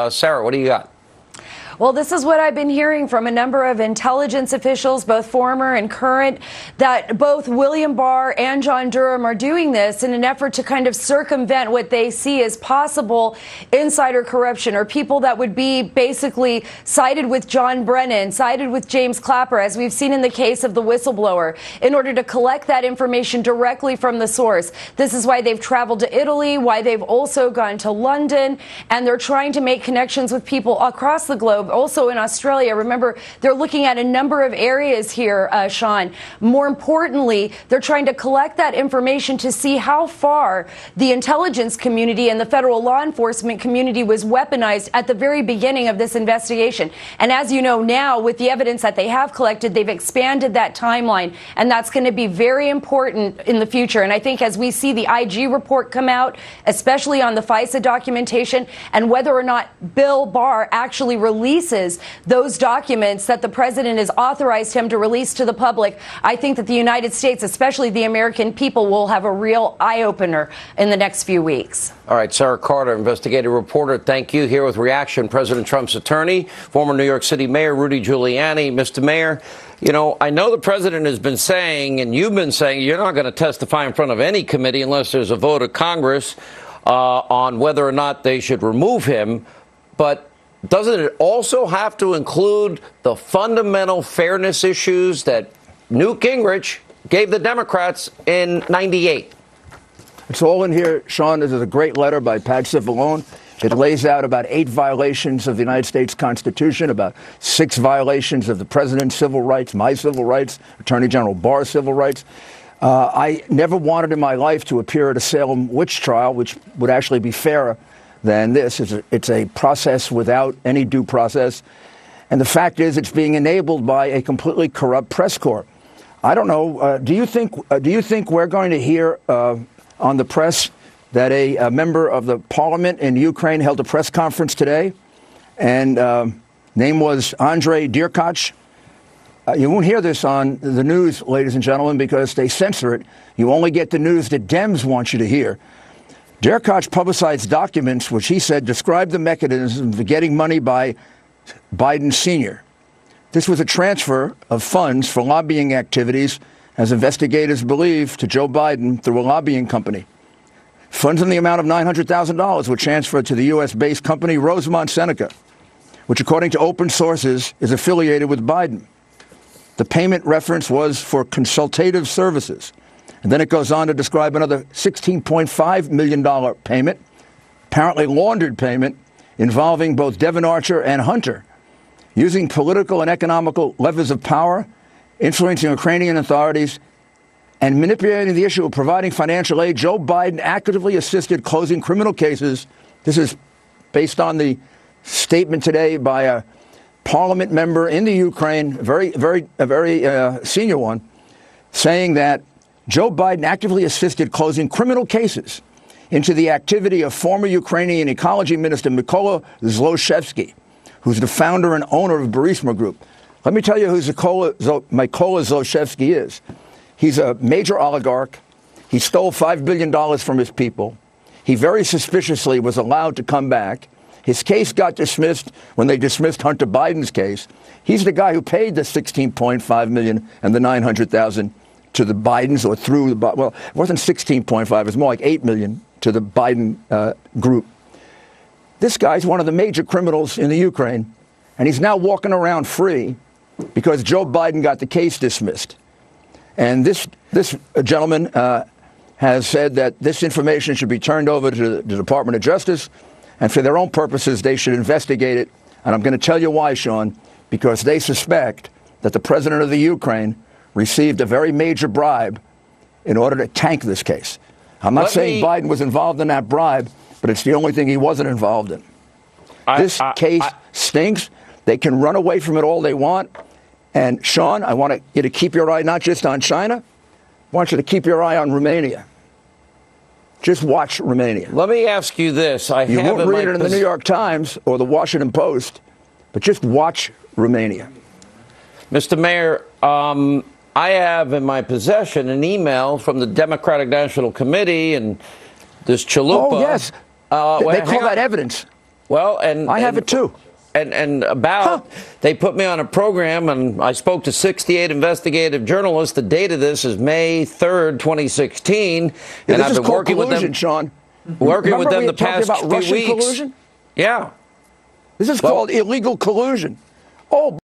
Sarah, what do you got? Well, this is what I've been hearing from a number of intelligence officials, both former and current, that both William Barr and John Durham are doing this in an effort to kind of circumvent what they see as possible insider corruption, or people that would be basically sided with John Brennan, sided with James Clapper, as we've seen in the case of the whistleblower, in order to collect that information directly from the source. This is why they've traveled to Italy, why they've also gone to London, and they're trying to make connections with people across the globe. Also in Australia. Remember, they're looking at a number of areas here, Sean. More importantly, they're trying to collect that information to see how far the intelligence community and the federal law enforcement community was weaponized at the very beginning of this investigation. And as you know now, with the evidence that they have collected, they've expanded that timeline. And that's going to be very important in the future. And I think as we see the IG report come out, especially on the FISA documentation, and whether or not Bill Barr actually releases those documents that the president has authorized him to release to the public, I think that the United States, especially the American people, will have a real eye-opener in the next few weeks. All right, Sarah Carter, investigative reporter, thank you. Here with reaction, President Trump's attorney, former New York City Mayor Rudy Giuliani. Mr. Mayor, you know, I know the president has been saying, and you've been saying, you're not going to testify in front of any committee unless there's a vote of Congress on whether or not they should remove him. But doesn't it also have to include the fundamental fairness issues that Newt Gingrich gave the Democrats in '98? It's all in here, Sean. This is a great letter by Pat Cipollone. It lays out about 8 violations of the United States Constitution, about 6 violations of the president's civil rights, my civil rights, Attorney General Barr's civil rights. I never wanted in my life to appear at a Salem witch trial, which would actually be fairer than this. It's a process without any due process. And the fact is it's being enabled by a completely corrupt press corps. I don't know. Do you think we're going to hear on the press that a member of the parliament in Ukraine held a press conference today, and name was Andrei Derkach? You won't hear this on the news, ladies and gentlemen, because they censor it. You only get the news that Dems want you to hear. Derkach publicized documents which he said described the mechanism for getting money by Biden Sr. This was a transfer of funds for lobbying activities, as investigators believe, to Joe Biden through a lobbying company. Funds in the amount of $900,000 were transferred to the U.S.-based company Rosemont Seneca, which, according to open sources, is affiliated with Biden. The payment reference was for consultative services. And then it goes on to describe another $16.5 million payment, apparently laundered payment, involving both Devon Archer and Hunter, using political and economical levers of power, influencing Ukrainian authorities, and manipulating the issue of providing financial aid. Joe Biden actively assisted closing criminal cases. This is based on the statement today by a parliament member in the Ukraine, a very senior one, saying that Joe Biden actively assisted closing criminal cases into the activity of former Ukrainian ecology minister Mykola Zlochevsky, who's the founder and owner of Burisma Group. Let me tell you who Mykola Zlochevsky is. He's a major oligarch. He stole $5 billion from his people. He very suspiciously was allowed to come back. His case got dismissed when they dismissed Hunter Biden's case. He's the guy who paid the $16.5 million and the $900,000 to the Bidens, or through the, well, it wasn't 16.5, it was more like 8 million to the Biden group. This guy's one of the major criminals in the Ukraine, and he's now walking around free because Joe Biden got the case dismissed. And this gentleman has said that this information should be turned over to the Department of Justice, and for their own purposes, they should investigate it. And I'm going to tell you why, Sean, because they suspect that the president of the Ukraine received a very major bribe in order to tank this case. I'm not saying Biden was involved in that bribe, but it's the only thing he wasn't involved in. This case stinks. They can run away from it all they want. And, Sean, I want you to keep your eye not just on China. I want you to keep your eye on Romania. Just watch Romania. Let me ask you this. You won't read it in the New York Times or the Washington Post, but just watch Romania. Mr. Mayor, I have in my possession an email from the Democratic National Committee and this chalupa. Oh, yes. They call that evidence. Well, and I have it too. And about, they put me on a program, and I spoke to 68 investigative journalists. The date of this is May 3rd, 2016. And I've been working with them, Sean. Working with them the past few Russian weeks. Collusion? Yeah. This is called illegal collusion. Oh.